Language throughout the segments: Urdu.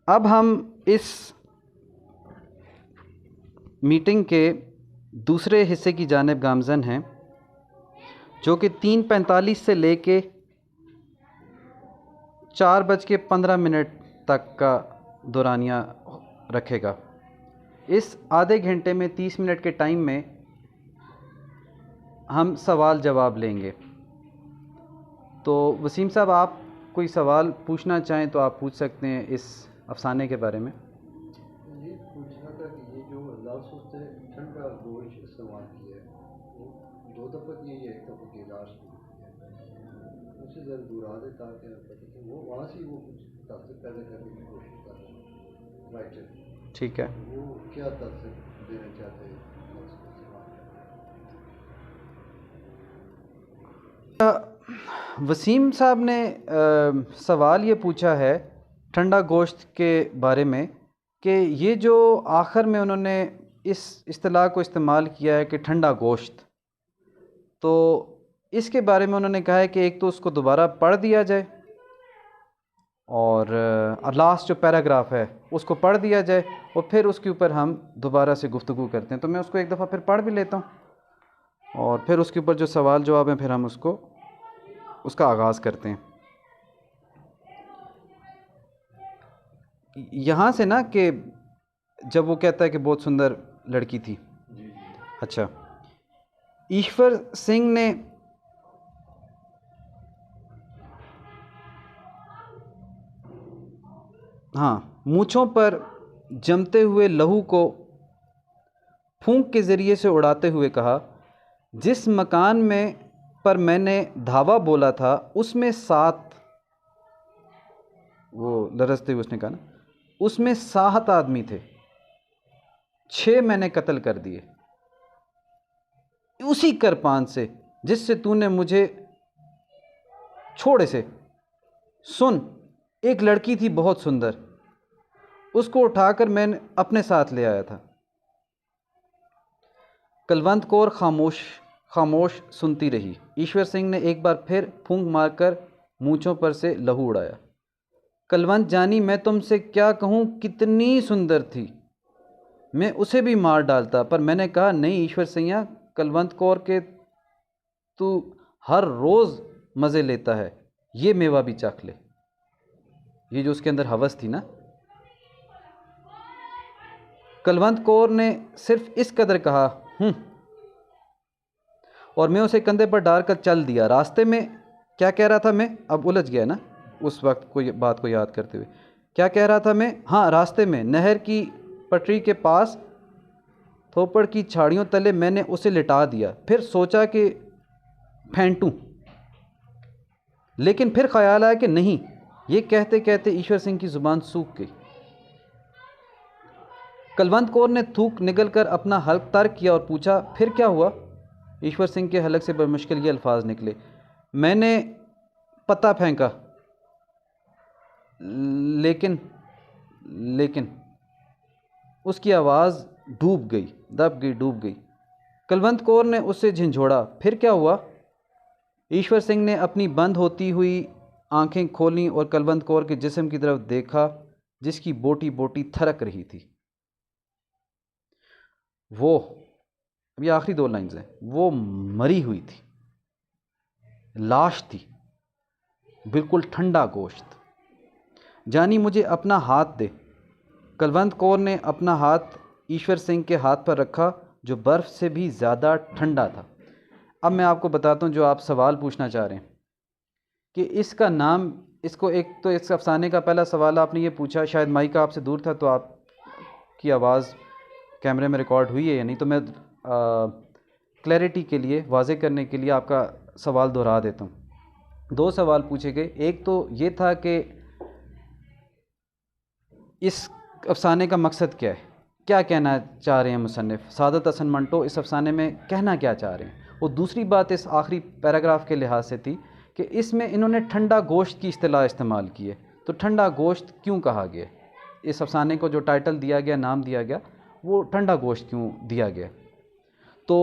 اب ہم اس میٹنگ کے دوسرے حصے کی جانب گامزن ہیں، جو کہ 3:45 سے لے کے 4:15 تک کا دورانیہ رکھے گا۔ اس آدھے گھنٹے میں 30 منٹ کے ٹائم میں ہم سوال جواب لیں گے۔ تو وسیم صاحب، آپ کوئی سوال پوچھنا چاہیں تو آپ پوچھ سکتے ہیں اس افسانے کے بارے میں۔ یہ پوچھنا تھا کہ یہ جو لفظ اس نے ٹھنڈا گوشت استعمال کیا ہے، وہ 2 دفعہ کیا یا 1 دفعہ کی لاسٹ میں اسے ذرا دورا دے تاکہ پتہ کہ وہ وہاں سے وہ کچھ تاثر پیدا کرنے کی کوشش کر رہے ہیں رائٹر۔ ٹھیک ہے، وہ کیا تاثر دینا چاہتے ہیں لفظ کو استعمال؟ وسیم صاحب نے سوال یہ پوچھا ہے ٹھنڈا گوشت کے بارے میں کہ یہ جو آخر میں انہوں نے اس اصطلاح کو استعمال کیا ہے کہ ٹھنڈا گوشت، تو اس کے بارے میں انہوں نے کہا ہے کہ ایک تو اس کو دوبارہ پڑھ دیا جائے اور لاسٹ جو پیراگراف ہے اس کو پڑھ دیا جائے اور پھر اس کے اوپر ہم دوبارہ سے گفتگو کرتے ہیں۔ تو میں اس کو ایک دفعہ پھر پڑھ بھی لیتا ہوں اور پھر اس کے اوپر جو سوال جواب ہیں پھر ہم اس کا آغاز کرتے ہیں۔ یہاں سے نا کہ جب وہ کہتا ہے کہ بہت سندر لڑکی تھی، اچھا، ایشور سنگھ نے مونچھوں پر جمتے ہوئے لہو کو پھونک کے ذریعے سے اڑاتے ہوئے کہا، جس مکان میں پر میں نے دھاوا بولا تھا اس میں 7، وہ لرزتے ہوئے اس نے کہا نا، اس میں 7 آدمی تھے، 6 میں نے قتل کر دیے اسی کرپان سے جس سے تو نے مجھے چھوڑے سے۔ سن، ایک لڑکی تھی بہت سندر، اس کو اٹھا کر میں نے اپنے ساتھ لے آیا تھا۔ کلونت کور خاموش سنتی رہی۔ ایشور سنگھ نے ایک بار پھر پھونک مار کر مونچھوں پر سے لہو اڑایا۔ کلونت جانی، میں تم سے کیا کہوں، کتنی سندر تھی، میں اسے بھی مار ڈالتا، پر میں نے کہا نہیں ایشور سنگھ، کلونت کور کے تو ہر روز مزے لیتا ہے، یہ میوہ بھی چکھ لے۔ یہ جو اس کے اندر ہوس تھی نا۔ کلونت کور نے صرف اس قدر کہا اور میں اسے کندھے پر ڈال کر چل دیا۔ راستے میں کیا کہہ رہا تھا میں؟ اب الجھ گیا نا اس وقت کوئی بات کو یاد کرتے ہوئے، کیا کہہ رہا تھا میں؟ راستے میں نہر کی پٹری کے پاس تھوپڑ کی چھاڑیوں تلے میں نے اسے لٹا دیا، پھر سوچا کہ پھینٹوں، لیکن پھر خیال آیا کہ نہیں۔ یہ کہتے کہتے ایشور سنگھ کی زبان سوکھ گئی۔ کلونت کور نے تھوک نگل کر اپنا حلق تر کیا اور پوچھا، پھر کیا ہوا؟ ایشور سنگھ کے حلق سے بمشکل یہ الفاظ نکلے، میں نے پتہ پھینکا، لیکن اس کی آواز ڈوب گئی۔ کلونت کور نے اس سے جھنجھوڑا، پھر کیا ہوا؟ ایشور سنگھ نے اپنی بند ہوتی ہوئی آنکھیں کھولیں اور کلونت کور کے جسم کی طرف دیکھا جس کی بوٹی بوٹی تھرک رہی تھی۔ وہ، یہ آخری 2 لائنز ہیں، وہ مری ہوئی تھی، لاش تھی، بالکل ٹھنڈا گوشت۔ جانی مجھے اپنا ہاتھ دے۔ کلونت کور نے اپنا ہاتھ ایشور سنگھ کے ہاتھ پر رکھا جو برف سے بھی زیادہ ٹھنڈا تھا۔ اب میں آپ کو بتاتا ہوں جو آپ سوال پوچھنا چاہ رہے ہیں کہ اس کا نام، اس کو ایک تو اس افسانے کا پہلا سوال آپ نے یہ پوچھا، شاید مائک آپ سے دور تھا تو آپ کی آواز کیمرے میں ریکارڈ ہوئی ہے یا نہیں، تو میں کلیئرٹی کے لیے، واضح کرنے کے لیے آپ کا سوال دہرا دیتا ہوں۔ 2 سوال پوچھے گئے، ایک تو یہ تھا کہ اس افسانے کا مقصد کیا ہے، کیا کہنا چاہ رہے ہیں مصنف سعادت حسن منٹو اس افسانے میں کہنا کیا چاہ رہے ہیں۔ اور دوسری بات اس آخری پیراگراف کے لحاظ سے تھی کہ اس میں انہوں نے ٹھنڈا گوشت کی اصطلاح استعمال کی ہے، تو ٹھنڈا گوشت کیوں کہا گیا؟ اس افسانے کو جو ٹائٹل دیا گیا، نام دیا گیا، وہ ٹھنڈا گوشت کیوں دیا گیا؟ تو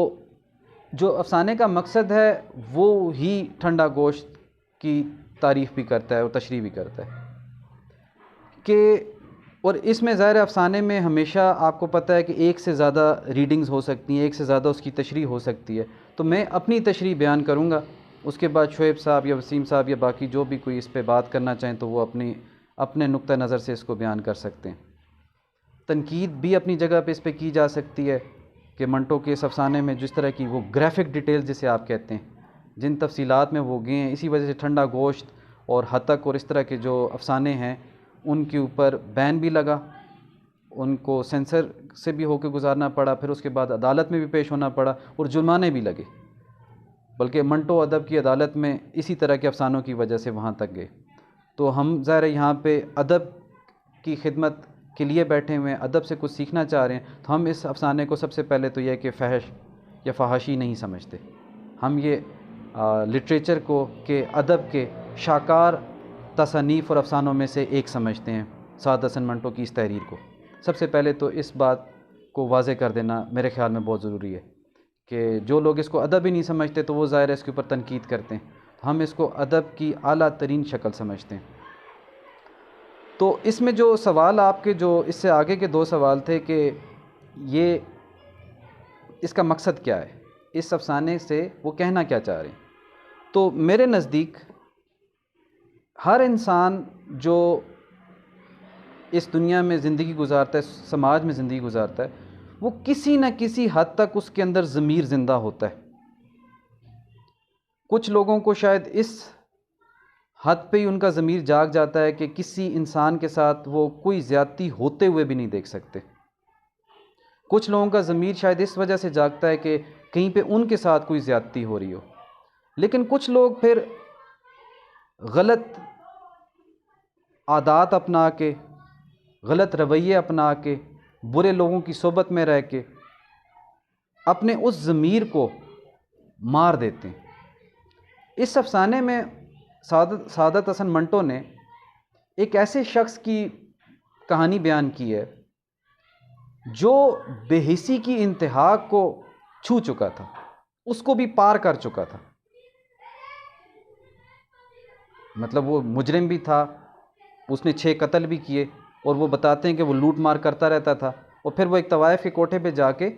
جو افسانے کا مقصد ہے وہ ہی ٹھنڈا گوشت کی تعریف بھی کرتا ہے اور تشریح بھی کرتا ہے کہ اور اس میں ظاہر افسانے میں ہمیشہ آپ کو پتہ ہے کہ ایک سے زیادہ ریڈنگز ہو سکتی ہیں، ایک سے زیادہ اس کی تشریح ہو سکتی ہے، تو میں اپنی تشریح بیان کروں گا، اس کے بعد شعیب صاحب یا وسیم صاحب یا باقی جو بھی کوئی اس پہ بات کرنا چاہیں تو وہ اپنے نقطہ نظر سے اس کو بیان کر سکتے ہیں۔ تنقید بھی اپنی جگہ پہ اس پہ کی جا سکتی ہے کہ منٹو کے اس افسانے میں جس طرح کی وہ گرافک ڈیٹیل جسے آپ کہتے ہیں، جن تفصیلات میں وہ گئے ہیں، اسی وجہ سے ٹھنڈا گوشت اور ہتک اور اس طرح کے جو افسانے ہیں ان کے اوپر بین بھی لگا، ان کو سینسر سے بھی ہو کے گزارنا پڑا، پھر اس کے بعد عدالت میں بھی پیش ہونا پڑا اور جرمانے بھی لگے، بلکہ منٹو ادب کی عدالت میں اسی طرح کے افسانوں کی وجہ سے وہاں تک گئے۔ تو ہم ظاہر یہاں پہ ادب کی خدمت کے لیے بیٹھے ہوئے ہیں، ادب سے کچھ سیکھنا چاہ رہے ہیں، تو ہم اس افسانے کو سب سے پہلے تو یہ کہ فحش یا فحاشی نہیں سمجھتے، ہم یہ لٹریچر کو کہ ادب کے شاکار تصانیف اور افسانوں میں سے ایک سمجھتے ہیں، سعادت حسن منٹو کی اس تحریر کو۔ سب سے پہلے تو اس بات کو واضح کر دینا میرے خیال میں بہت ضروری ہے کہ جو لوگ اس کو ادب ہی نہیں سمجھتے تو وہ ظاہر ہے اس کے اوپر تنقید کرتے ہیں، ہم اس کو ادب کی اعلیٰ ترین شکل سمجھتے ہیں۔ تو اس میں جو سوال آپ کے جو اس سے آگے کے 2 سوال تھے کہ یہ اس کا مقصد کیا ہے، اس افسانے سے وہ کہنا کیا چاہ رہے ہیں، تو میرے نزدیک ہر انسان جو اس دنیا میں زندگی گزارتا ہے، سماج میں زندگی گزارتا ہے، وہ کسی نہ کسی حد تک اس کے اندر ضمیر زندہ ہوتا ہے۔ کچھ لوگوں کو شاید اس حد پہ ہی ان کا ضمیر جاگ جاتا ہے کہ کسی انسان کے ساتھ وہ کوئی زیادتی ہوتے ہوئے بھی نہیں دیکھ سکتے۔ کچھ لوگوں کا ضمیر شاید اس وجہ سے جاگتا ہے کہ کہیں پہ ان کے ساتھ کوئی زیادتی ہو رہی ہو، لیکن کچھ لوگ پھر غلط عادات اپنا کے، غلط رویے اپنا کے، برے لوگوں کی صحبت میں رہ کے اپنے اس ضمیر کو مار دیتے ہیں۔ اس افسانے میں سعادت حسن منٹو نے ایک ایسے شخص کی کہانی بیان کی ہے جو بے حسی کی انتہا کو چھو چکا تھا، اس کو بھی پار کر چکا تھا، مطلب وہ مجرم بھی تھا، اس نے 6 قتل بھی کیے، اور وہ بتاتے ہیں کہ وہ لوٹ مار کرتا رہتا تھا، اور پھر وہ ایک طوائف کے کوٹھے پہ جا کے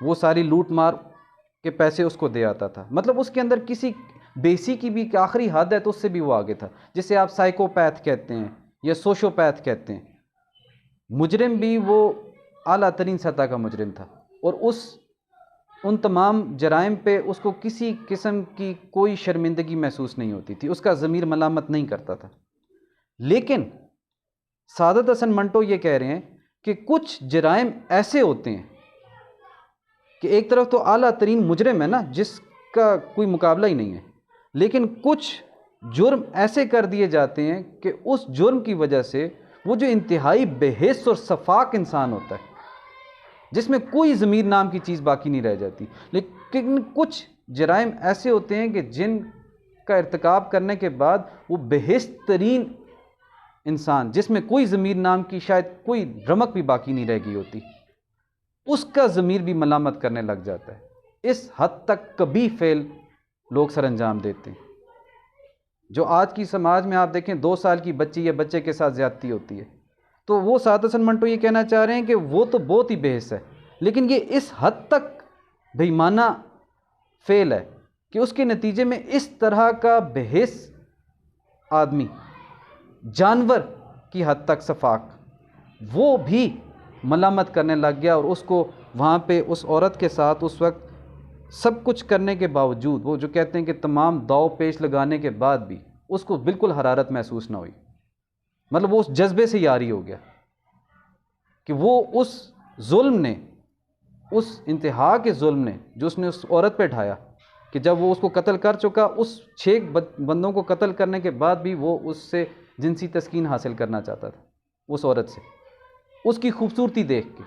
وہ ساری لوٹ مار کے پیسے اس کو دے آتا تھا۔ مطلب اس کے اندر کسی بیسی کی بھی ایک آخری حد ہے تو اس سے بھی وہ آگے تھا، جسے آپ سائیکوپیتھ کہتے ہیں یا سوشوپیتھ کہتے ہیں۔ مجرم بھی وہ اعلیٰ ترین سطح کا مجرم تھا، اور ان تمام جرائم پہ اس کو کسی قسم کی کوئی شرمندگی محسوس نہیں ہوتی تھی، اس کا ضمیر ملامت نہیں کرتا تھا۔ لیکن سعادت حسن منٹو یہ کہہ رہے ہیں کہ کچھ جرائم ایسے ہوتے ہیں کہ ایک طرف تو اعلیٰ ترین مجرم ہے نا جس کا کوئی مقابلہ ہی نہیں ہے، لیکن کچھ جرم ایسے کر دیے جاتے ہیں کہ اس جرم کی وجہ سے وہ جو انتہائی بے حس اور شفاق انسان ہوتا ہے جس میں کوئی ضمیر نام کی چیز باقی نہیں رہ جاتی، لیکن کچھ جرائم ایسے ہوتے ہیں کہ جن کا ارتکاب کرنے کے بعد وہ بے حس ترین انسان جس میں کوئی ضمیر نام کی شاید کوئی رمق بھی باقی نہیں رہ گئی ہوتی، اس کا ضمیر بھی ملامت کرنے لگ جاتا ہے۔ اس حد تک کبھی فعل لوگ سر انجام دیتے ہیں۔ جو آج کی سماج میں آپ دیکھیں 2 سال کی بچی یا بچے کے ساتھ زیادتی ہوتی ہے، تو وہ سعادت حسن منٹو یہ کہنا چاہ رہے ہیں کہ وہ تو بہت ہی بے حس ہے، لیکن یہ اس حد تک بے ایمانہ فعل ہے کہ اس کے نتیجے میں اس طرح کا بے حس آدمی، جانور کی حد تک شفاق، وہ بھی ملامت کرنے لگ گیا، اور اس کو وہاں پہ اس عورت کے ساتھ اس وقت سب کچھ کرنے کے باوجود، وہ جو کہتے ہیں کہ تمام داؤ پیش لگانے کے بعد بھی اس کو بالکل حرارت محسوس نہ ہوئی، مطلب وہ اس جذبے سے یاری ہو گیا کہ وہ اس ظلم نے، اس انتہا کے ظلم نے جو اس نے اس عورت پہ ڈھایا، کہ جب وہ اس کو قتل کر چکا، اس 6 بندوں کو قتل کرنے کے بعد بھی وہ اس سے جنسی تسکین حاصل کرنا چاہتا تھا، اس عورت سے، اس کی خوبصورتی دیکھ کے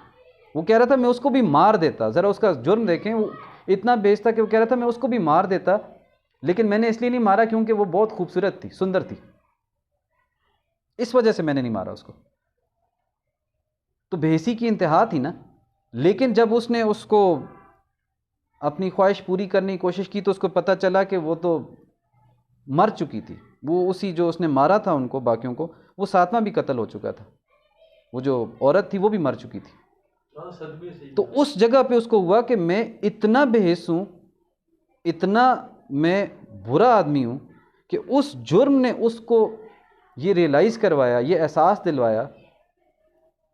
وہ کہہ رہا تھا میں اس کو بھی مار دیتا۔ ذرا اس کا جرم دیکھیں، وہ اتنا بیش تھا کہ وہ کہہ رہا تھا میں اس کو بھی مار دیتا، لیکن میں نے اس لیے نہیں مارا کیونکہ وہ بہت خوبصورت تھی، سندر تھی، اس وجہ سے میں نے نہیں مارا اس کو۔ تو بے حسی کی انتہا تھی نا، لیکن جب اس نے اس کو اپنی خواہش پوری کرنے کی کوشش کی تو اس کو پتہ چلا کہ وہ تو مر چکی تھی، وہ اسی جو اس نے مارا تھا ان کو باقیوں کو، وہ 7واں بھی قتل ہو چکا تھا۔ وہ جو عورت تھی وہ بھی مر چکی تھی. تو اس جگہ پہ اس کو ہوا کہ میں اتنا بے حس ہوں, اتنا میں برا آدمی ہوں کہ اس جرم نے اس کو یہ ریئلائز کروایا, یہ احساس دلوایا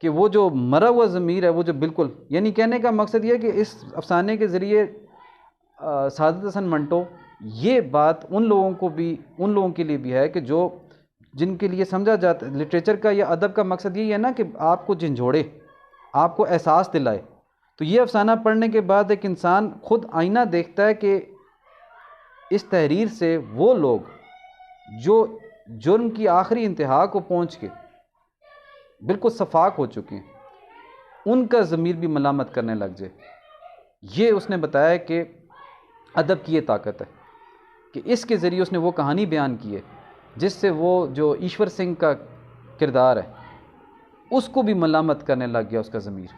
کہ وہ جو مرا ہوا ضمیر ہے وہ جو بالکل, یعنی کہنے کا مقصد یہ ہے کہ اس افسانے کے ذریعے سعادت حسن منٹو یہ بات ان لوگوں کے لیے بھی ہے کہ جو جن کے لیے سمجھا جاتا ہے لٹریچر کا یا ادب کا مقصد یہی ہے نا کہ آپ کو جھنجھوڑے, آپ کو احساس دلائے. تو یہ افسانہ پڑھنے کے بعد ایک انسان خود آئینہ دیکھتا ہے کہ اس تحریر سے وہ لوگ جو جرم کی آخری انتہا کو پہنچ کے بالکل صفاق ہو چکے ہیں, ان کا ضمیر بھی ملامت کرنے لگ جائے. یہ اس نے بتایا کہ ادب کی یہ طاقت ہے کہ اس کے ذریعے اس نے وہ کہانی بیان کی ہے جس سے وہ جو ایشور سنگھ کا کردار ہے اس کو بھی ملامت کرنے لگ گیا اس کا ضمیر.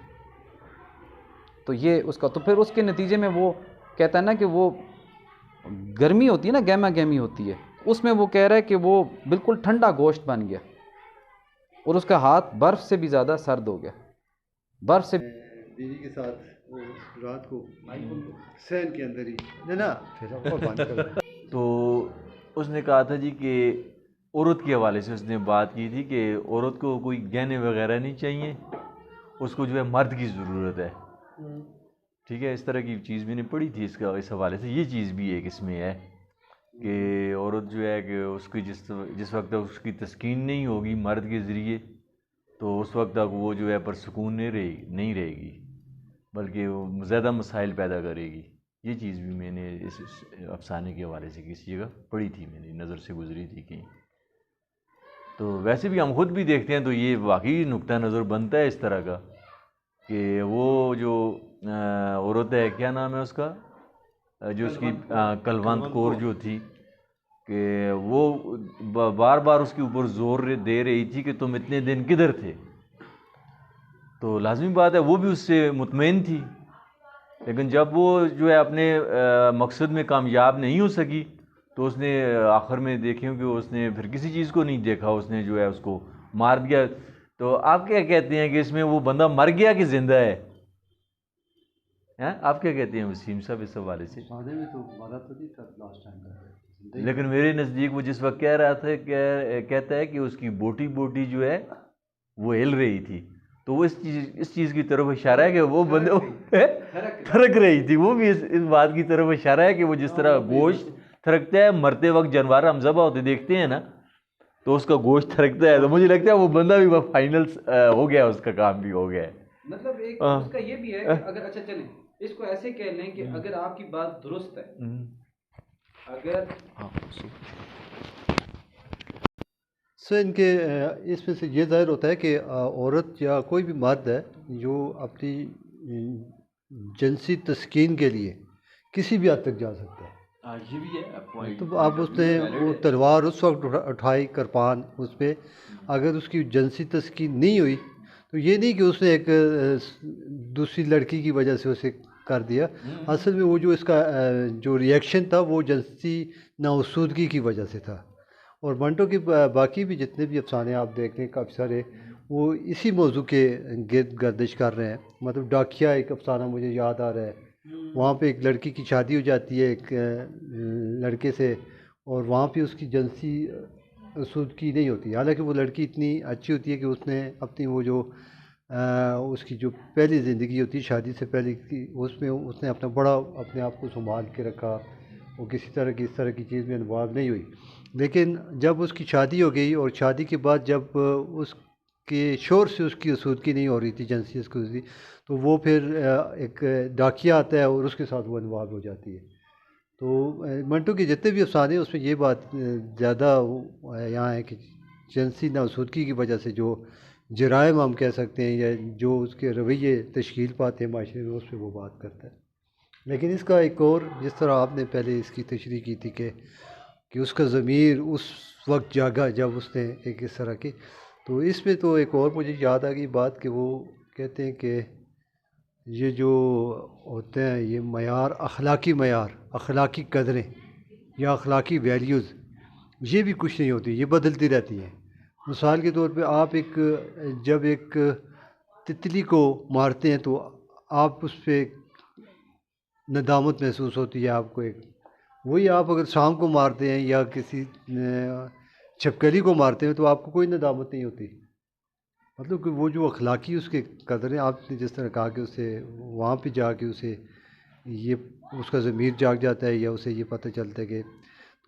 تو یہ اس کا, تو پھر اس کے نتیجے میں وہ کہتا ہے نا کہ وہ گرمی ہوتی ہے نا, گہما گہمی ہوتی ہے, اس میں وہ کہہ رہا ہے کہ وہ بالکل ٹھنڈا گوشت بن گیا اور اس کا ہاتھ برف سے بھی زیادہ سرد ہو گیا, برف سے. بیوی کے ساتھ وہ رات کو سین کے اندر ہی نا پھر اور بند کر تو اس نے کہا تھا جی کہ عورت کے حوالے سے اس نے بات کی تھی کہ عورت کو کوئی گہنے وغیرہ نہیں چاہیے, اس کو جو ہے مرد کی ضرورت ہے. ٹھیک ہے, اس طرح کی چیز میں نے پڑھی تھی اس حوالے سے. یہ چیز بھی ایک اس میں ہے کہ عورت جو ہے کہ اس کی جس وقت تک اس کی تسکین نہیں ہوگی مرد کے ذریعے تو اس وقت تک وہ جو ہے پرسکون نہیں رہے گی, بلکہ وہ زیادہ مسائل پیدا کرے گی. یہ چیز بھی میں نے اس افسانے کے حوالے سے کسی جگہ پڑھی تھی, میری نظر سے گزری تھی کہیں. تو ویسے بھی ہم خود بھی دیکھتے ہیں تو یہ واقعی نقطہ نظر بنتا ہے اس طرح کا کہ وہ جو عورت ہے, کیا نام ہے اس کا, جو اس کی کلونت کور جو تھی, کہ وہ بار بار اس کے اوپر زور دے رہی تھی کہ تم اتنے دن کدھر تھے. تو لازمی بات ہے وہ بھی اس سے مطمئن تھی, لیکن جب وہ جو ہے اپنے مقصد میں کامیاب نہیں ہو سکی تو اس نے آخر میں دیکھیں کہ اس نے پھر کسی چیز کو نہیں دیکھا, اس نے جو ہے اس کو مار دیا. تو آپ کیا کہتے ہیں کہ اس میں وہ بندہ مر گیا کہ زندہ ہے؟ آپ کیا کہتے ہیں وسیم صاحب اس حوالے سے؟ میں تو مارا تو نہیں تھا لاسٹ ٹائم, لیکن میرے نزدیک وہ جس وقت کہہ رہا تھا کہتا ہے کہ اس کی بوٹی جو ہے وہ ہل رہی تھی, تو وہ اس چیز کی طرف اشارہ ہے کہ وہ بندے تھرک رہی تھی. وہ بھی اس بات کی طرف اشارہ ہے کہ وہ جس طرح گوشت تھرکتا ہے مرتے وقت, جانور ہم ذبح ہوتے دیکھتے ہیں نا, تو اس کا گوشت تھرکتا ہے. تو مجھے لگتا ہے وہ بندہ بھی فائنل ہو گیا, اس کا کام بھی ہو گیا ہے. مطلب ایک اس کا یہ بھی ہے کہ اگر اچھا چلیں اس کو ایسے کہہ لیں کہ اگر آپ کی بات درست ہے, اگر ان کے اس میں سے یہ ظاہر ہوتا ہے کہ عورت یا کوئی بھی مرد ہے جو اپنی جنسی تسکین کے لیے کسی بھی حد تک جا سکتا ہے. یہ بھی ہے تو اب اس نے وہ تلوار اس وقت اٹھائی کرپان اس پہ, اگر اس کی جنسی تسکین نہیں ہوئی تو یہ نہیں کہ اس نے ایک دوسری لڑکی کی وجہ سے اسے کر دیا. اصل میں وہ جو اس کا جو ریئیکشن تھا وہ جنسی ناآسودگی کی وجہ سے تھا. اور منٹو کی باقی بھی جتنے بھی افسانے آپ دیکھ لیں کافی سارے وہ اسی موضوع کے گرد گردش کر رہے ہیں. مطلب ڈاکیا ایک افسانہ مجھے یاد آ رہا ہے, وہاں پہ ایک لڑکی کی شادی ہو جاتی ہے ایک لڑکے سے, اور وہاں پہ اس کی جنسی آسودگی نہیں ہوتی, حالانکہ وہ لڑکی اتنی اچھی ہوتی ہے کہ اس نے اپنی وہ جو اس کی جو پہلی زندگی ہوتی ہے شادی سے پہلے کی, اس میں اس نے اپنے آپ کو سنبھال کے رکھا, وہ کسی طرح کی اس طرح کی چیز میں انوالو نہیں ہوئی. لیکن جب اس کی شادی ہو گئی اور شادی کے بعد جب اس کے شور سے اس کی آسودگی نہیں ہو رہی تھی جنسی آسودگی, تو وہ پھر ایک ڈاکیا آتا ہے اور اس کے ساتھ وہ انوالو ہو جاتی ہے. تو منٹو کے جتنے بھی افسانے ہیں اس میں یہ بات زیادہ یہاں ہے کہ جنسی ناآسودگی کی وجہ سے جو جرائم ہم کہہ سکتے ہیں یا جو اس کے رویے تشکیل پاتے ہیں معاشرے میں, اس پہ وہ بات کرتا ہے. لیکن اس کا ایک اور, جس طرح آپ نے پہلے اس کی تشریح کی تھی کہ اس کا ضمیر اس وقت جاگا جب اس نے ایک اس طرح کی, تو اس میں تو ایک اور مجھے یاد آ گئی بات کہ وہ کہتے ہیں کہ یہ جو ہوتے ہیں یہ معیار, اخلاقی قدریں یا اخلاقی ویلیوز, یہ بھی کچھ نہیں ہوتی, یہ بدلتی رہتی ہیں. مثال کے طور پہ آپ جب ایک تتلی کو مارتے ہیں تو آپ اس پہ ندامت محسوس ہوتی ہے آپ کو ایک، وہی آپ اگر سانپ کو مارتے ہیں یا کسی چھپکلی کو مارتے ہیں تو آپ کو کوئی ندامت نہیں ہوتی. مطلب کہ وہ جو اخلاقی اس کے قدر ہیں، آپ نے جس طرح کہا کہ اسے وہاں پہ جا کے اسے یہ اس کا ضمیر جاگ جاتا ہے یا اسے یہ پتہ چلتا ہے کہ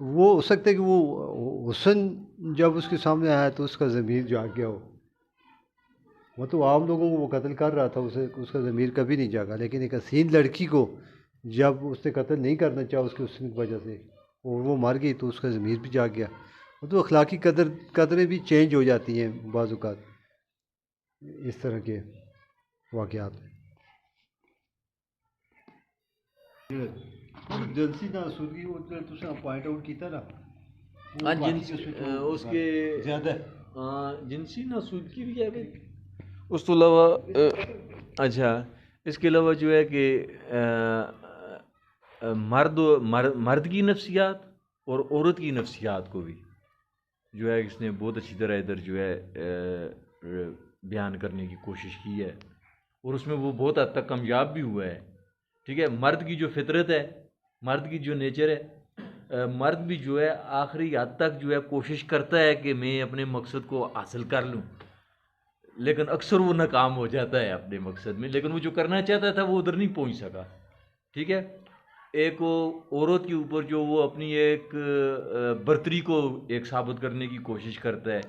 وہ ہو سکتا ہے کہ وہ حسن جب اس کے سامنے آیا تو اس کا ضمیر جاگ گیا ہو. مطلب عام لوگوں کو وہ قتل کر رہا تھا، اس کا ضمیر کبھی نہیں جاگا، لیکن ایک حسین لڑکی کو جب اس نے قتل نہیں کرنا چاہا اس کے حسن کی وجہ سے اور وہ مر گئی تو اس کا ضمیر بھی جاگ گیا. مطلب اخلاقی قدریں بھی چینج ہو جاتی ہیں بعض اوقات اس طرح کے واقعات میں. جنسی ناسودگی پوائنٹ آؤٹ کیتا نا، ہاں اس کے زیادہ جنسی ناسودگی بھی ہے. اس تو علاوہ اچھا اس کے علاوہ جو ہے کہ مرد کی نفسیات اور عورت کی نفسیات کو بھی جو ہے اس نے بہت اچھی طرح ادھر جو ہے بیان کرنے کی کوشش کی ہے، اور اس میں وہ بہت حد تک کامیاب بھی ہوا ہے. ٹھیک ہے، مرد کی جو فطرت ہے، مرد کی جو نیچر ہے، مرد بھی جو ہے آخری حد تک جو ہے کوشش کرتا ہے کہ میں اپنے مقصد کو حاصل کر لوں، لیکن اکثر وہ ناکام ہو جاتا ہے اپنے مقصد میں، لیکن وہ جو کرنا چاہتا تھا وہ ادھر نہیں پہنچ سکا. ٹھیک ہے، ایک عورت کے اوپر جو وہ اپنی ایک برتری کو ایک ثابت کرنے کی کوشش کرتا ہے،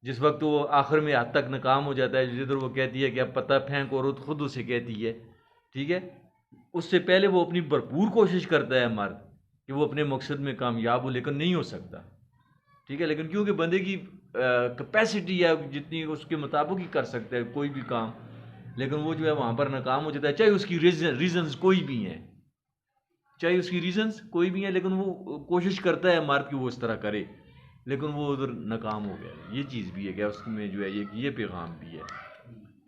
جس وقت وہ آخر میں حد تک ناکام ہو جاتا ہے، جدھر وہ کہتی ہے کہ اب پتہ پھینک، عورت خود اسے کہتی ہے. ٹھیک ہے، اس سے پہلے وہ اپنی بھرپور کوشش کرتا ہے مرد کہ وہ اپنے مقصد میں کامیاب ہو، لیکن نہیں ہو سکتا. ٹھیک ہے، لیکن کیونکہ بندے کی کیپیسٹی ہے جتنی اس کے مطابق ہی کر سکتا ہے کوئی بھی کام، لیکن وہ جو ہے وہاں پر ناکام ہو جاتا ہے، چاہے اس کی ریزنز کوئی بھی ہیں، لیکن وہ کوشش کرتا ہے مرد کہ وہ اس طرح کرے، لیکن وہ ادھر ناکام ہو گیا. یہ چیز بھی ہے کہ اس میں جو ہے یہ پیغام بھی ہے.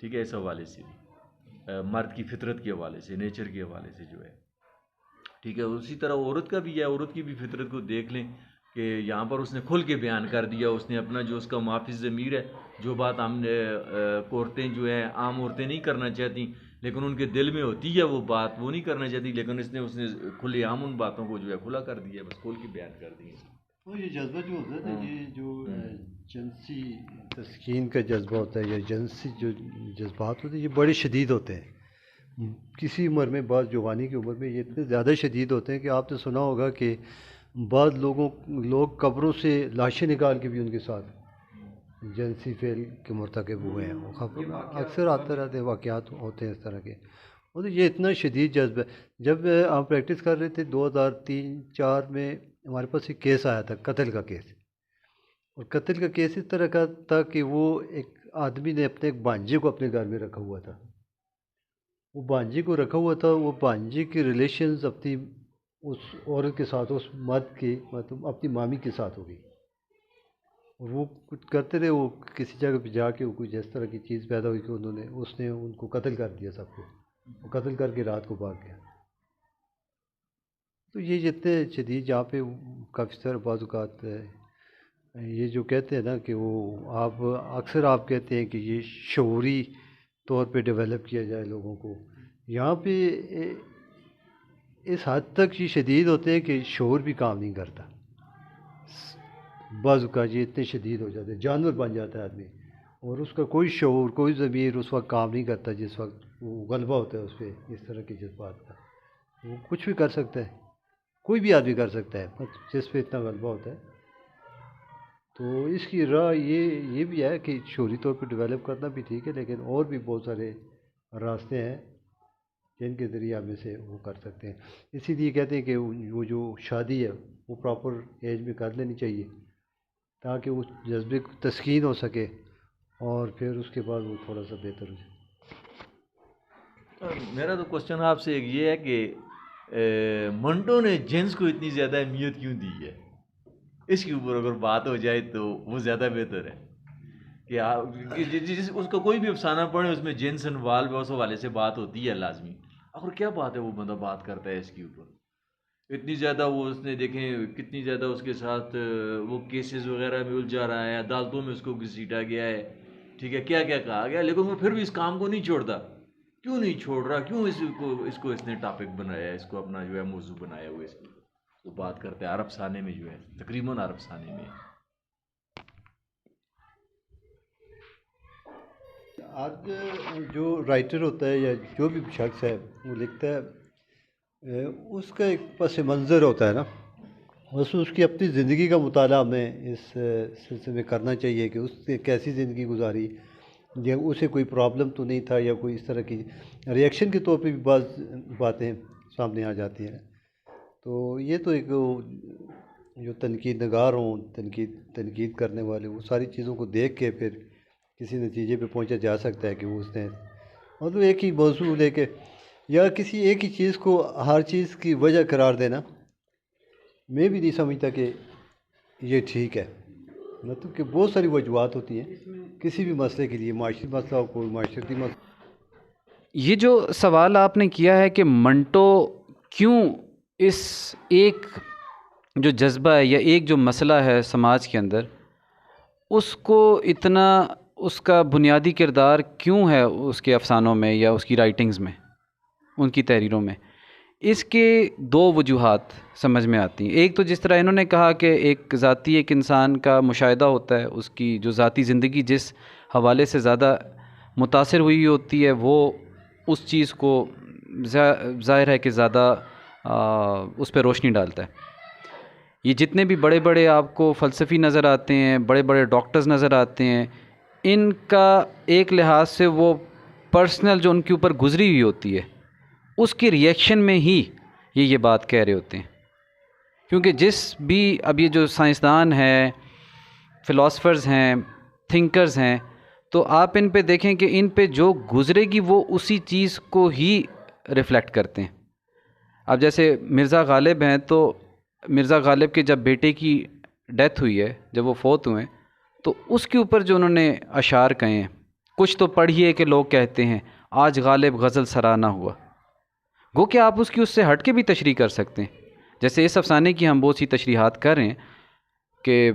ٹھیک ہے، اس حوالے سے مرد کی فطرت کے حوالے سے، نیچر کے حوالے سے جو ہے. ٹھیک ہے، اسی طرح عورت کا بھی ہے، عورت کی بھی فطرت کو دیکھ لیں کہ یہاں پر اس نے کھل کے بیان کر دیا، اس نے اپنا جو اس کا معافی ضمیر ہے، جو بات ہم نے عورتیں جو ہیں عام عورتیں نہیں کرنا چاہتی لیکن ان کے دل میں ہوتی ہے وہ بات، وہ نہیں کرنا چاہتی، لیکن اس نے کھلے عام ان باتوں کو جو ہے کھلا کر دیا، بس کھول کے بیان کر دی. تو یہ جذبہ جو ہوتا ہے نا، یہ جو جنسی تسکین کا جذبہ ہوتا ہے یا جنسی جو جذبات ہوتے ہیں یہ بڑے شدید ہوتے ہیں. کسی عمر میں، بعض جوانی کی عمر میں یہ اتنے زیادہ شدید ہوتے ہیں کہ آپ نے سنا ہوگا کہ بعض لوگ قبروں سے لاشیں نکال کے بھی ان کے ساتھ جنسی فعل کے مرتکب ہوئے ہیں. اکثر آتے رہتے ہیں، واقعات ہوتے ہیں اس طرح کے. اور یہ اتنا شدید جذبہ ہے. جب ہم پریکٹس کر رہے تھے 2003-04 میں ہمارے پاس ایک کیس آیا تھا، قتل کا کیس. اور قتل کا کیس اس طرح کا تھا کہ وہ ایک آدمی نے اپنے ایک بھانجے کو اپنے گھر میں رکھا ہوا تھا. وہ بھانجے کو رکھا ہوا تھا، وہ بھانجے کے ریلیشنز اپنی اس عورت کے ساتھ، اس مرد کے مطلب اپنی مامی کے ساتھ ہو گئی. اور وہ کچھ کرتے رہے، وہ کسی جگہ پہ جا کے وہ کچھ اس طرح کی چیز پیدا ہوئی کہ اس نے ان کو قتل کر دیا، سب کو. وہ قتل کر کے رات کو بھاگ گیا. تو یہ جتنے شدید جہاں پہ کافی سارے بعض اوقات یہ جو کہتے ہیں نا کہ وہ اکثر آپ کہتے ہیں کہ یہ شعوری طور پہ ڈیولپ کیا جائے لوگوں کو، یہاں پہ اس حد تک یہ شدید ہوتے ہیں کہ شعور بھی کام نہیں کرتا. بعض اوقات یہ اتنے شدید ہو جاتے ہیں، جانور بن جاتا ہے آدمی، اور اس کا کوئی شعور، کوئی ضمیر اس وقت کام نہیں کرتا جس وقت وہ غلبہ ہوتا ہے اس پہ اس طرح کے جذبات کا. وہ کچھ بھی کر سکتا ہے، کوئی بھی آدمی کر سکتا ہے جس پہ اتنا غلبہ ہوتا ہے. تو اس کی راہ یہ بھی ہے کہ شعوری طور پہ ڈیولپ کرنا بھی ٹھیک ہے، لیکن اور بھی بہت سارے راستے ہیں جن کے ذریعے ہم اسے وہ کر سکتے ہیں. اسی لیے کہتے ہیں کہ وہ جو شادی ہے وہ پراپر ایج میں کر لینی چاہیے تاکہ اس جذبے کو تسکین ہو سکے، اور پھر اس کے بعد وہ تھوڑا سا بہتر ہو جائے. میرا تو کوشچن آپ سے ایک یہ ہے کہ منٹو نے جنس کو اتنی زیادہ اہمیت کیوں دی ہے؟ اس کے اوپر اگر بات ہو جائے تو وہ زیادہ بہتر ہے کہ اس کا کوئی بھی افسانہ پڑھیں اس میں جنس انوالو ہے، اس حوالے سے بات ہوتی ہے لازمی. آخر کیا بات ہے وہ بندہ بات کرتا ہے اس کے اوپر؟ اتنی زیادہ وہ اس نے دیکھیں کتنی زیادہ اس کے ساتھ وہ کیسز وغیرہ میں الجھا رہا ہے، عدالتوں میں اس کو گھسیٹا گیا ہے، ٹھیک ہے، کیا کیا کہا گیا، لیکن وہ پھر بھی اس کام کو نہیں چھوڑتا. کیوں نہیں چھوڑ رہا؟ کیوں اس نے ٹاپک بنایا ہے، اس کو اپنا جو ہے موضوع بنایا ہوا ہے، اس کی وہ بات کرتے ہیں عرب سانے میں جو ہے، تقریباً عرب سانے میں. آج جو رائٹر ہوتا ہے یا جو بھی شخص ہے وہ لکھتا ہے، اس کا ایک پس منظر ہوتا ہے نا، بس اس کی اپنی زندگی کا مطالعہ ہمیں اس سلسلے میں کرنا چاہیے کہ اس نے کیسی زندگی گزاری، یا اسے کوئی پرابلم تو نہیں تھا، یا کوئی اس طرح کی ریئیکشن کے طور پہ بھی بعض باتیں سامنے آ جاتی ہیں. تو یہ تو ایک جو تنقید نگار ہوں، تنقید کرنے والے، وہ ساری چیزوں کو دیکھ کے پھر کسی نتیجے پہ پہنچا جا سکتا ہے کہ وہ اس نے مطلب ایک ہی موضوع لے کے یا کسی ایک ہی چیز کو ہر چیز کی وجہ قرار دینا، میں بھی نہیں سمجھتا کہ یہ ٹھیک ہے. مطلب کہ بہت ساری وجوہات ہوتی ہیں کسی بھی مسئلے کے لیے، معاشی مسئلہ ہو، کوئی معاشرتی مسئلہ. یہ جو سوال آپ نے کیا ہے کہ منٹو کیوں اس ایک جو جذبہ ہے یا ایک جو مسئلہ ہے سماج کے اندر، اس کو اتنا، اس کا بنیادی کردار کیوں ہے اس کے افسانوں میں یا اس کی رائٹنگز میں، ان کی تحریروں میں، اس کے دو وجوہات سمجھ میں آتی ہیں. ایک تو جس طرح انہوں نے کہا کہ ایک ذاتی ایک انسان کا مشاہدہ ہوتا ہے، اس کی جو ذاتی زندگی جس حوالے سے زیادہ متاثر ہوئی ہوتی ہے وہ اس چیز کو ظاہر ہے کہ زیادہ اس پہ روشنی ڈالتا ہے. یہ جتنے بھی بڑے بڑے آپ کو فلسفی نظر آتے ہیں، بڑے بڑے ڈاکٹرز نظر آتے ہیں، ان کا ایک لحاظ سے وہ پرسنل جو ان کے اوپر گزری ہوئی ہوتی ہے اس کی ریئیکشن میں ہی یہ بات کہہ رہے ہوتے ہیں. کیونکہ جس بھی اب یہ جو سائنسدان ہیں، فلاسفرز ہیں، تھنکرز ہیں، تو آپ ان پہ دیکھیں کہ ان پہ جو گزرے گی وہ اسی چیز کو ہی ریفلیکٹ کرتے ہیں. اب جیسے مرزا غالب ہیں، تو مرزا غالب کے جب بیٹے کی ڈیتھ ہوئی ہے، جب وہ فوت ہوئے، تو اس کے اوپر جو انہوں نے اشعار کہے ہیں، کچھ تو پڑھیے کہ لوگ کہتے ہیں آج غالب غزل سرانہ ہوا. گو کہ آپ اس سے ہٹ کے بھی تشریح کر سکتے ہیں. جیسے اس افسانے کی ہم بہت سی تشریحات کر رہے ہیں کہ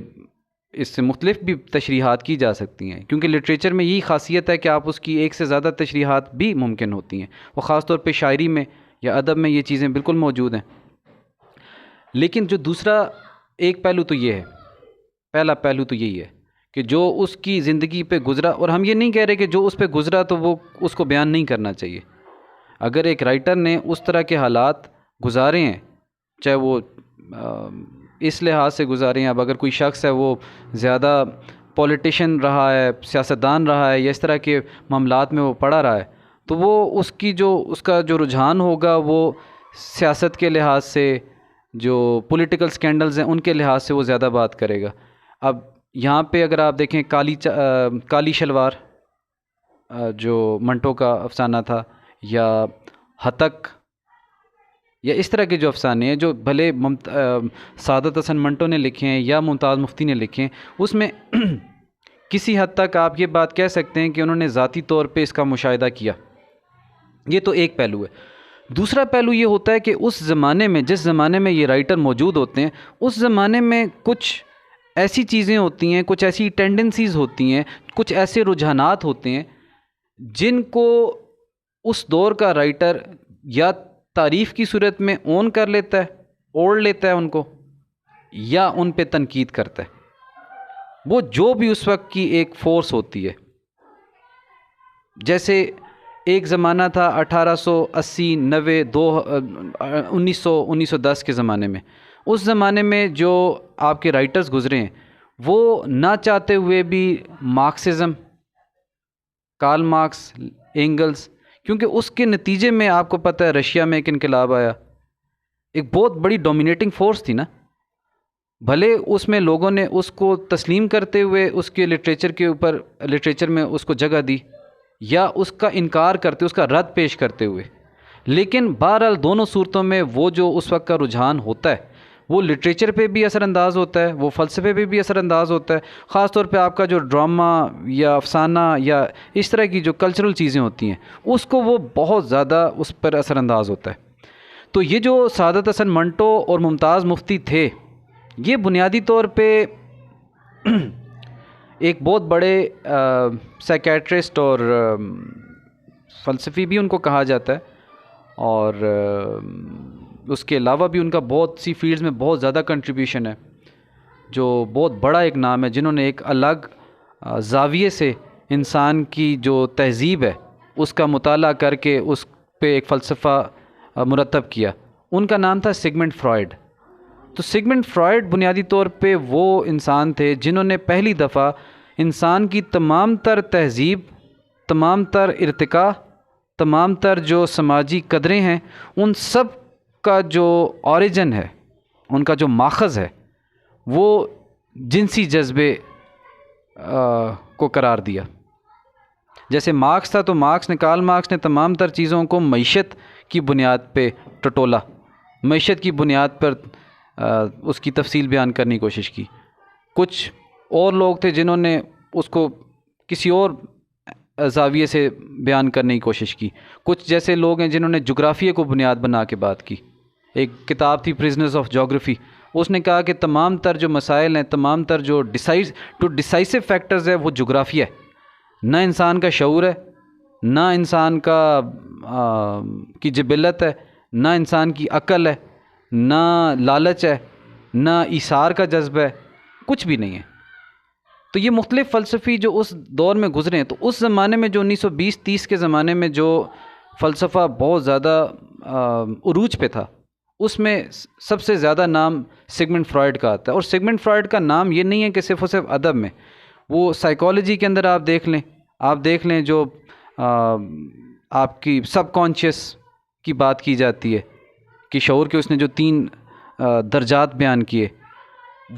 اس سے مختلف بھی تشریحات کی جا سکتی ہیں، کیونکہ لٹریچر میں یہی خاصیت ہے کہ آپ اس کی ایک سے زیادہ تشریحات بھی ممکن ہوتی ہیں، وہ خاص طور پہ شاعری میں یا ادب میں یہ چیزیں بالکل موجود ہیں. لیکن جو دوسرا ایک پہلو تو یہ ہے، پہلا پہلو تو یہی ہے کہ جو اس کی زندگی پہ گزرا، اور ہم یہ نہیں کہہ رہے کہ جو اس پہ گزرا تو وہ اس کو بیان نہیں کرنا چاہیے. اگر ایک رائٹر نے اس طرح کے حالات گزارے ہیں، چاہے وہ اس لحاظ سے گزارے ہیں، اب اگر کوئی شخص ہے وہ زیادہ پولیٹیشین رہا ہے، سیاستدان رہا ہے، یا اس طرح کے معاملات میں وہ پڑا رہا ہے، تو وہ اس کا جو رجحان ہوگا وہ سیاست کے لحاظ سے، جو پولیٹیکل سکینڈلز ہیں ان کے لحاظ سے وہ زیادہ بات کرے گا. اب یہاں پہ اگر آپ دیکھیں کالی شلوار جو منٹو کا افسانہ تھا، یا ہتک، یا اس طرح کے جو افسانے ہیں جو بھلے سعادت حسن منٹو نے لکھے ہیں یا ممتاز مفتی نے لکھے ہیں، اس میں کسی حد تک آپ یہ بات کہہ سکتے ہیں کہ انہوں نے ذاتی طور پہ اس کا مشاہدہ کیا. یہ تو ایک پہلو ہے. دوسرا پہلو یہ ہوتا ہے کہ اس زمانے میں، جس زمانے میں یہ رائٹر موجود ہوتے ہیں، اس زمانے میں کچھ ایسی چیزیں ہوتی ہیں، کچھ ایسی ٹینڈنسیز ہوتی ہیں، کچھ ایسے رجحانات ہوتے ہیں جن کو اس دور کا رائٹر یا تعریف کی صورت میں اون کر لیتا ہے، اوڑھ لیتا ہے ان کو، یا ان پہ تنقید کرتا ہے. وہ جو بھی اس وقت کی ایک فورس ہوتی ہے. جیسے ایک زمانہ تھا 1880، 90، 1910 کے زمانے میں، اس زمانے میں جو آپ کے رائٹرز گزرے ہیں وہ نہ چاہتے ہوئے بھی مارکسزم، کارل مارکس، اینگلز، کیونکہ اس کے نتیجے میں آپ کو پتہ ہے رشیا میں ایک انقلاب آیا، ایک بہت بڑی ڈومینیٹنگ فورس تھی نا. بھلے اس میں لوگوں نے اس کو تسلیم کرتے ہوئے اس کے لٹریچر میں اس کو جگہ دی، یا اس کا انکار کرتے، اس کا رد پیش کرتے ہوئے، لیکن بہرحال دونوں صورتوں میں وہ جو اس وقت کا رجحان ہوتا ہے وہ لٹریچر پہ بھی اثر انداز ہوتا ہے، وہ فلسفے پہ بھی اثر انداز ہوتا ہے. خاص طور پہ آپ کا جو ڈرامہ یا افسانہ یا اس طرح کی جو کلچرل چیزیں ہوتی ہیں اس کو وہ بہت زیادہ اس پر اثر انداز ہوتا ہے. تو یہ جو سعادت حسن منٹو اور ممتاز مفتی تھے، یہ بنیادی طور پہ ایک بہت بڑے سائیکیٹرسٹ اور فلسفی بھی ان کو کہا جاتا ہے، اور اس کے علاوہ بھی ان کا بہت سی فیلڈز میں بہت زیادہ کنٹریبیوشن ہے، جو بہت بڑا ایک نام ہے، جنہوں نے ایک الگ زاویے سے انسان کی جو تہذیب ہے اس کا مطالعہ کر کے اس پہ ایک فلسفہ مرتب کیا۔ ان کا نام تھا سگمنڈ فرائڈ۔ تو سگمنڈ فرائڈ بنیادی طور پہ وہ انسان تھے جنہوں نے پہلی دفعہ انسان کی تمام تر تہذیب، تمام تر ارتقاء، تمام تر جو سماجی قدریں ہیں، ان سب کا جو اوریجن ہے، ان کا جو ماخذ ہے، وہ جنسی جذبے کو قرار دیا۔ جیسے مارکس تھا، تو کارل مارکس نے تمام تر چیزوں کو معیشت کی بنیاد پہ ٹٹولا، معیشت کی بنیاد پر اس کی تفصیل بیان کرنے کی کوشش کی۔ کچھ اور لوگ تھے جنہوں نے اس کو کسی اور زاویے سے بیان کرنے کی کوشش کی۔ کچھ جیسے لوگ ہیں جنہوں نے جغرافیہ کو بنیاد بنا کے بات کی۔ ایک کتاب تھی پرزنرز آف جغرافی، اس نے کہا کہ تمام تر جو مسائل ہیں، تمام تر جو ڈیسائسو فیکٹرز ہے، وہ جغرافیہ ہے، نہ انسان کا شعور ہے، نہ انسان کی جبلت ہے، نہ انسان کی عقل ہے، نہ لالچ ہے، نہ ایثار کا جذبہ ہے، کچھ بھی نہیں ہے۔ تو یہ مختلف فلسفی جو اس دور میں گزرے ہیں، تو اس زمانے میں جو 1920-30 کے زمانے میں جو فلسفہ بہت زیادہ عروج پہ تھا، اس میں سب سے زیادہ نام سگمنڈ فرائڈ کا آتا ہے۔ اور سگمنڈ فرائڈ کا نام یہ نہیں ہے کہ صرف اور صرف ادب میں، وہ سائیکالوجی کے اندر آپ دیکھ لیں جو آپ کی سب کانشیس کی بات کی جاتی ہے کہ شعور کے اس نے جو 3 درجات بیان کیے،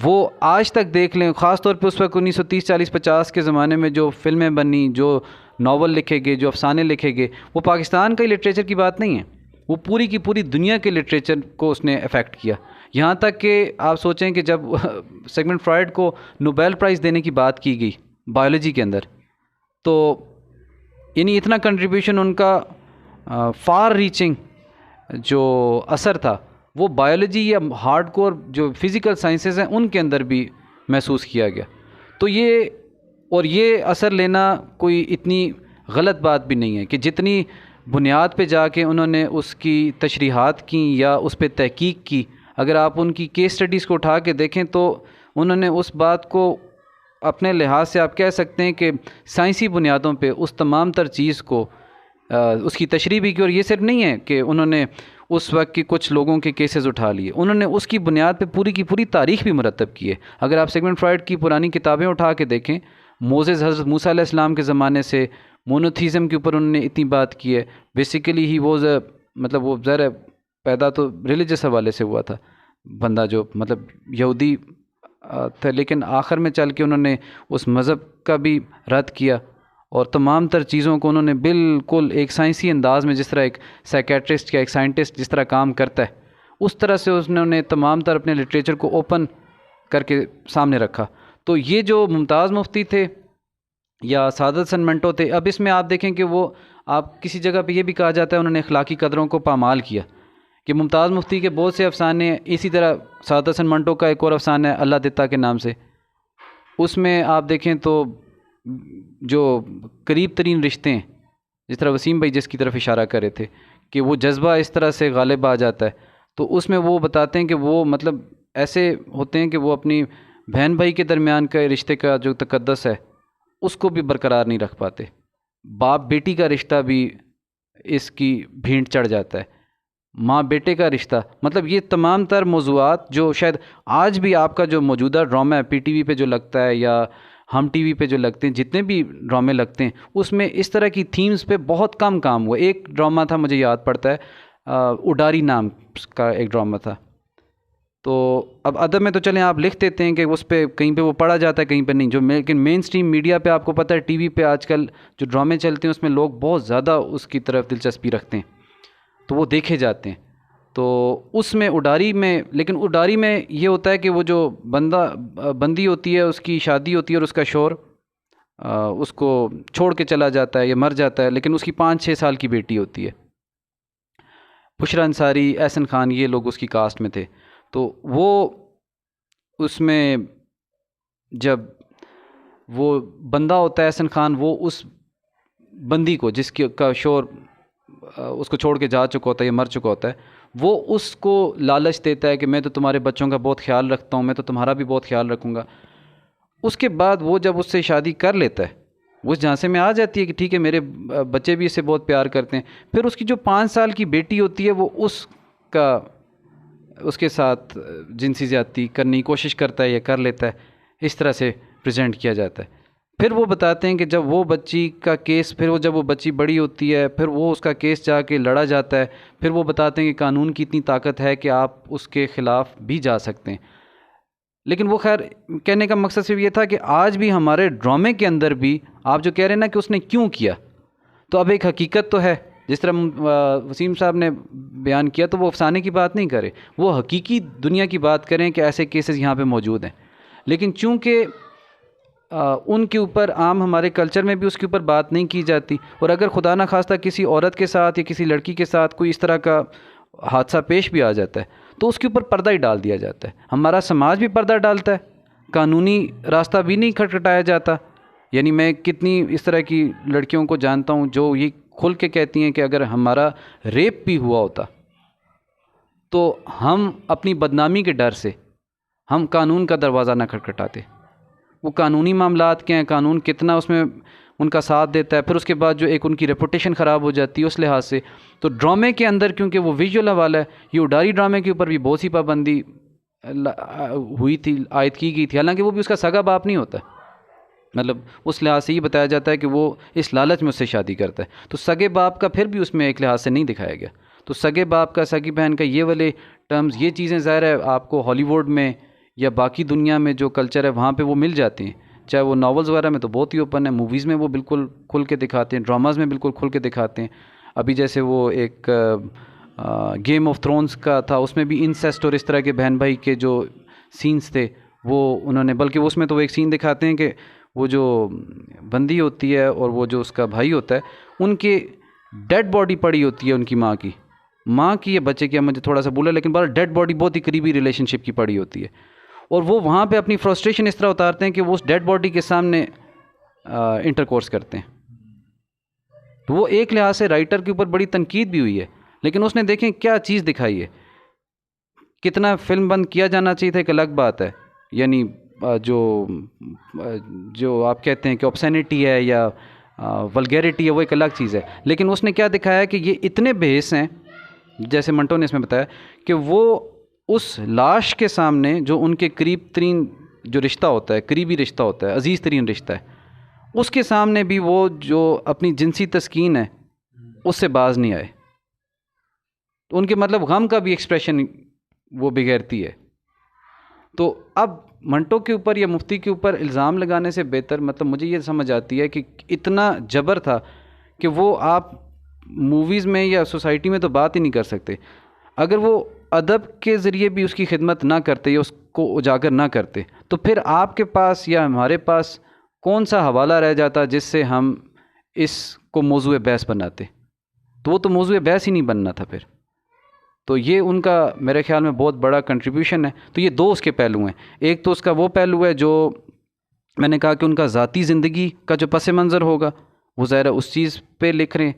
وہ آج تک دیکھ لیں، خاص طور پہ اس وقت 1930 40 50 کے زمانے میں جو فلمیں بنی، جو ناول لکھے گئے، جو افسانے لکھے گئے، وہ پاکستان کا لٹریچر کی بات نہیں ہے، وہ پوری کی پوری دنیا کے لٹریچر کو اس نے افیکٹ کیا۔ یہاں تک کہ آپ سوچیں کہ جب سگمنڈ فرائڈ کو نوبیل پرائز دینے کی بات کی گئی بایولوجی کے اندر، تو یعنی اتنا کنٹریبیوشن ان کا فار ریچنگ جو اثر تھا، وہ بایولوجی یا ہارڈ کور جو فزیکل سائنسز ہیں ان کے اندر بھی محسوس کیا گیا۔ تو یہ اثر لینا کوئی اتنی غلط بات بھی نہیں ہے کہ جتنی بنیاد پہ جا کے انہوں نے اس کی تشریحات کی یا اس پہ تحقیق کی، اگر آپ ان کی کیس سٹڈیز کو اٹھا کے دیکھیں تو انہوں نے اس بات کو اپنے لحاظ سے آپ کہہ سکتے ہیں کہ سائنسی بنیادوں پہ اس تمام تر چیز کو اس کی تشریح بھی کی۔ اور یہ صرف نہیں ہے کہ انہوں نے اس وقت کی کچھ لوگوں کے کیسز اٹھا لیے، انہوں نے اس کی بنیاد پہ پوری کی پوری تاریخ بھی مرتب کی ہے۔ اگر آپ سگمنڈ فرائڈ کی پرانی کتابیں اٹھا کے دیکھیں، حضرت موسیٰ علیہ السلام کے زمانے سے مونوتھیزم کے اوپر انہوں نے اتنی بات کی ہے۔ بیسیکلی ہی وہ ظاہر پیدا تو ریلیجس حوالے سے ہوا تھا بندہ، جو یہودی تھا، لیکن آخر میں چل کے انہوں نے اس مذہب کا بھی رد کیا، اور تمام تر چیزوں کو انہوں نے بالکل ایک سائنسی انداز میں، جس طرح ایک سائیکیٹرسٹ یا ایک سائنٹسٹ جس طرح کام کرتا ہے، اس طرح سے انہوں نے تمام تر اپنے لٹریچر کو اوپن کر کے سامنے رکھا۔ تو یہ جو ممتاز مفتی تھے یا سعادت حسن منٹو تھے، اب اس میں آپ دیکھیں کہ وہ آپ کسی جگہ پہ یہ بھی کہا جاتا ہے انہوں نے اخلاقی قدروں کو پامال کیا، کہ ممتاز مفتی کے بہت سے افسانے ہیں، اسی طرح سعادت حسن منٹو کا ایک اور افسانہ ہے اللہ دتا کے نام سے، اس میں آپ دیکھیں تو جو قریب ترین رشتے ہیں، جس طرح وسیم بھائی جس کی طرف اشارہ کر رہے تھے کہ وہ جذبہ اس طرح سے غالب آ جاتا ہے، تو اس میں وہ بتاتے ہیں کہ وہ ایسے ہوتے ہیں کہ وہ اپنی بہن بھائی کے درمیان کے رشتے کا جو تقدس ہے اس کو بھی برقرار نہیں رکھ پاتے، باپ بیٹی کا رشتہ بھی اس کی بھینٹ چڑھ جاتا ہے، ماں بیٹے کا رشتہ، یہ تمام تر موضوعات جو شاید آج بھی آپ کا جو موجودہ ڈرامہ ہے پی ٹی وی پہ جو لگتا ہے یا ہم ٹی وی پہ جو لگتے ہیں، جتنے بھی ڈرامے لگتے ہیں، اس میں اس طرح کی تھیمز پہ بہت کم کام ہوا۔ ایک ڈرامہ تھا مجھے یاد پڑتا ہے، اڈاری نام کا ایک ڈرامہ تھا، تو اب ادب میں تو چلیں آپ لکھ دیتے ہیں کہ اس پہ کہیں پہ وہ پڑھا جاتا ہے کہیں پہ نہیں، لیکن مین سٹریم میڈیا پہ آپ کو پتہ ہے ٹی وی پہ آج کل جو ڈرامے چلتے ہیں اس میں لوگ بہت زیادہ اس کی طرف دلچسپی رکھتے ہیں، تو وہ دیکھے جاتے ہیں۔ تو اس میں اڈاری میں، لیکن اڈاری میں یہ ہوتا ہے کہ وہ جو بندی ہوتی ہے، اس کی شادی ہوتی ہے اور اس کا شوہر اس کو چھوڑ کے چلا جاتا ہے یا مر جاتا ہے، لیکن اس کی 5-6 سال کی بیٹی ہوتی ہے۔ بشرا انصاری، احسن خان، یہ لوگ اس کی کاسٹ میں تھے. تو وہ اس میں جب وہ بندہ ہوتا ہے احسن خان، وہ اس بندی کو جس کا شور اس کو چھوڑ کے جا چکا ہوتا ہے یا مر چکا ہوتا ہے، وہ اس کو لالچ دیتا ہے کہ میں تو تمہارے بچوں کا بہت خیال رکھتا ہوں، میں تو تمہارا بھی بہت خیال رکھوں گا. اس کے بعد وہ جب اس سے شادی کر لیتا ہے، وہ اس جھانسے میں آ جاتی ہے کہ ٹھیک ہے میرے بچے بھی اس سے بہت پیار کرتے ہیں. پھر اس کی جو 5 سال کی بیٹی ہوتی ہے، وہ اس کے ساتھ جنسی زیادتی کرنے کی کوشش کرتا ہے یا کر لیتا ہے. اس طرح سے پریزنٹ کیا جاتا ہے. پھر وہ بتاتے ہیں کہ جب وہ بچی کا کیس، جب وہ بچی بڑی ہوتی ہے، پھر وہ اس کا کیس جا کے لڑا جاتا ہے. پھر وہ بتاتے ہیں کہ قانون کی اتنی طاقت ہے کہ آپ اس کے خلاف بھی جا سکتے ہیں. لیکن وہ خیر کہنے کا مقصد صرف یہ تھا کہ آج بھی ہمارے ڈرامے کے اندر بھی آپ جو کہہ رہے ہیں نا کہ اس نے کیوں کیا، تو اب ایک حقیقت تو ہے. جس طرح وسیم صاحب نے بیان کیا، تو وہ افسانے کی بات نہیں کرے، وہ حقیقی دنیا کی بات کریں کہ ایسے کیسز یہاں پہ موجود ہیں. لیکن چونکہ ان کے اوپر عام ہمارے کلچر میں بھی اس کے اوپر بات نہیں کی جاتی، اور اگر خدا نہ خواستہ کسی عورت کے ساتھ یا کسی لڑکی کے ساتھ کوئی اس طرح کا حادثہ پیش بھی آ جاتا ہے تو اس کے اوپر پردہ ہی ڈال دیا جاتا ہے. ہمارا سماج بھی پردہ ڈالتا ہے، قانونی راستہ بھی نہیں کھٹکھٹایا جاتا. یعنی میں کتنی اس طرح کی لڑکیوں کو جانتا ہوں جو یہ کھل کے کہتی ہیں کہ اگر ہمارا ریپ بھی ہوا ہوتا تو ہم اپنی بدنامی کے ڈر سے ہم قانون کا دروازہ نہ کھٹکھٹاتے. وہ قانونی معاملات کے ہیں، قانون کتنا اس میں ان کا ساتھ دیتا ہے. پھر اس کے بعد جو ایک ان کی ریپوٹیشن خراب ہو جاتی ہے اس لحاظ سے. تو ڈرامے کے اندر کیونکہ وہ ویژول حوالہ ہے، یہ اڈاری ڈرامے کے اوپر بھی بہت سی پابندی ہوئی تھی، عائد کی گئی تھی. حالانکہ وہ بھی اس کا سگا باپ نہیں ہوتا، مطلب اس لحاظ سے یہ بتایا جاتا ہے کہ وہ اس لالچ میں اس سے شادی کرتا ہے. تو سگے باپ کا پھر بھی اس میں ایک لحاظ سے نہیں دکھایا گیا. تو سگے باپ کا، سگی بہن کا، یہ والے ٹرمز، یہ چیزیں ظاہر ہے آپ کو ہالی ووڈ میں یا باقی دنیا میں جو کلچر ہے وہاں پہ وہ مل جاتی ہیں. چاہے وہ ناولز وغیرہ میں تو بہت ہی اوپن ہے، موویز میں وہ بالکل کھل کے دکھاتے ہیں، ڈراماز میں بالکل کھل کے دکھاتے ہیں. ابھی جیسے وہ ایک گیم آف تھرونز کا تھا، اس میں بھی انسیسٹ اور اس طرح کے بہن بھائی کے جو سینز تھے وہ انہوں نے، بلکہ اس میں تو وہ ایک سین دکھاتے ہیں کہ وہ جو بندی ہوتی ہے اور وہ جو اس کا بھائی ہوتا ہے، ان کے ڈیڈ باڈی پڑی ہوتی ہے ان کی ماں کی یا بچے کی، مجھے تھوڑا سا بولا، لیکن بہت ڈیڈ باڈی بہت ہی قریبی ریلیشن شپ کی پڑی ہوتی ہے. اور وہ وہاں پہ اپنی فرسٹریشن اس طرح اتارتے ہیں کہ وہ اس ڈیڈ باڈی کے سامنے انٹر کورس کرتے ہیں. تو وہ ایک لحاظ سے رائٹر کے اوپر بڑی تنقید بھی ہوئی ہے، لیکن اس نے دیکھیں کیا چیز دکھائی ہے. کتنا فلم بند کیا جانا چاہیے تھا ایک الگ بات ہے، یعنی جو آپ کہتے ہیں کہ آبسینٹی ہے یا ولگیرٹی ہے وہ ایک الگ چیز ہے. لیکن اس نے کیا دکھایا کہ یہ اتنے بحیث ہیں، جیسے منٹو نے اس میں بتایا کہ وہ اس لاش کے سامنے جو ان کے قریب ترین جو رشتہ ہوتا ہے، قریبی رشتہ ہوتا ہے، عزیز ترین رشتہ ہے، اس کے سامنے بھی وہ جو اپنی جنسی تسکین ہے اس سے باز نہیں آئے. ان کے مطلب غم کا بھی ایکسپریشن وہ بغیرتی ہے. تو اب منٹو کے اوپر یا مفتی کے اوپر الزام لگانے سے بہتر، مطلب مجھے یہ سمجھ آتی ہے کہ اتنا جبر تھا کہ وہ آپ موویز میں یا سوسائٹی میں تو بات ہی نہیں کر سکتے. اگر وہ ادب کے ذریعے بھی اس کی خدمت نہ کرتے یا اس کو اجاگر نہ کرتے تو پھر آپ کے پاس یا ہمارے پاس کون سا حوالہ رہ جاتا جس سے ہم اس کو موضوع بحث بناتے. تو وہ تو موضوع بحث ہی نہیں بننا تھا پھر. تو یہ ان کا میرے خیال میں بہت بڑا کنٹریبیوشن ہے. تو یہ دو اس کے پہلو ہیں. ایک تو اس کا وہ پہلو ہے جو میں نے کہا کہ ان کا ذاتی زندگی کا جو پس منظر ہوگا وہ ظاہر ہے اس چیز پہ لکھ رہے ہیں.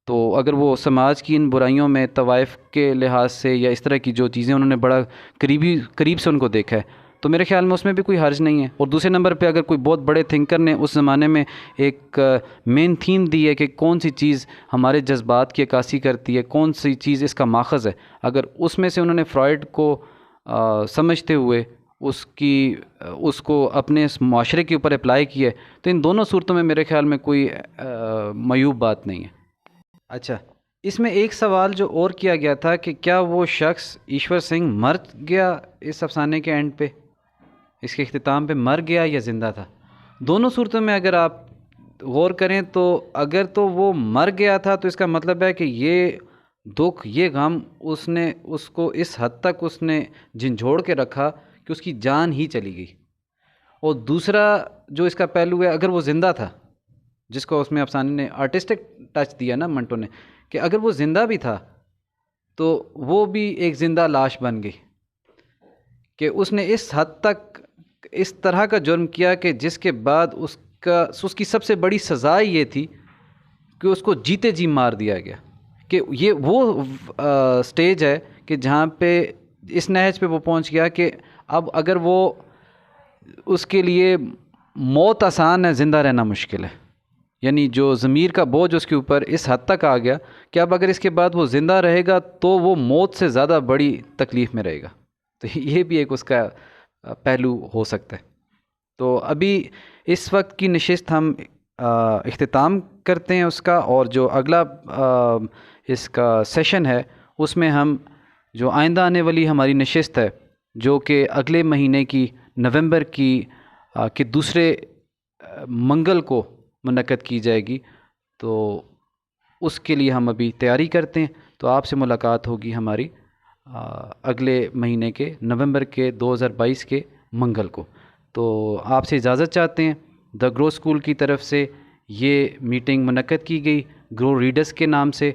تو اگر وہ سماج کی ان برائیوں میں طوائف کے لحاظ سے یا اس طرح کی جو چیزیں انہوں نے بڑا قریب سے ان کو دیکھا ہے تو میرے خیال میں اس میں بھی کوئی حرج نہیں ہے. اور دوسرے نمبر پہ اگر کوئی بہت بڑے تھنکر نے اس زمانے میں ایک مین تھیم دی ہے کہ کون سی چیز ہمارے جذبات کی عکاسی کرتی ہے، کون سی چیز اس کا ماخذ ہے، اگر اس میں سے انہوں نے فرائڈ کو سمجھتے ہوئے اس کو اپنے اس معاشرے کے اوپر اپلائی کیا ہے تو ان دونوں صورتوں میں میرے خیال میں کوئی معیوب بات نہیں ہے. اچھا، اس میں ایک سوال جو اور کیا گیا تھا کہ کیا وہ شخص ایشور سنگھ مر گیا اس افسانے کے اینڈ پہ، اس کے اختتام پہ مر گیا یا زندہ تھا؟ دونوں صورتوں میں اگر آپ غور کریں تو اگر تو وہ مر گیا تھا تو اس کا مطلب ہے کہ یہ دکھ، یہ غم اس کو اس حد تک اس نے جھنجھوڑ کے رکھا کہ اس کی جان ہی چلی گئی. اور دوسرا جو اس کا پہلو ہے، اگر وہ زندہ تھا، جس کو اس میں افسانے نے آرٹسٹک ٹچ دیا نا منٹو نے، کہ اگر وہ زندہ بھی تھا تو وہ بھی ایک زندہ لاش بن گئی کہ اس نے اس حد تک اس طرح کا جرم کیا کہ جس کے بعد اس کی سب سے بڑی سزا یہ تھی کہ اس کو جیتے جی مار دیا گیا. کہ یہ وہ سٹیج ہے کہ جہاں پہ اس نہج پہ وہ پہنچ گیا کہ اب اگر وہ اس کے لیے موت آسان ہے، زندہ رہنا مشکل ہے. یعنی جو ضمیر کا بوجھ اس کے اوپر اس حد تک آ گیا کہ اب اگر اس کے بعد وہ زندہ رہے گا تو وہ موت سے زیادہ بڑی تکلیف میں رہے گا. تو یہ بھی ایک اس کا پہلو ہو سکتا ہے. تو ابھی اس وقت کی نشست ہم اختتام کرتے ہیں اس کا، اور جو اگلا اس کا سیشن ہے اس میں ہم جو آئندہ آنے والی ہماری نشست ہے جو کہ اگلے مہینے کی نومبر کی کہ دوسرے منگل کو منعقد کی جائے گی، تو اس کے لیے ہم ابھی تیاری کرتے ہیں. تو آپ سے ملاقات ہوگی ہماری اگلے مہینے کے نومبر کے 2022 کے منگل کو. تو آپ سے اجازت چاہتے ہیں. دا گرو اسکول کی طرف سے یہ میٹنگ منعقد کی گئی گرو ریڈرز کے نام سے.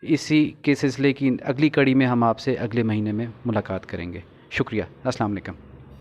اسی کے سلسلے کی اگلی کڑی میں ہم آپ سے اگلے مہینے میں ملاقات کریں گے. شکریہ. السلام علیکم.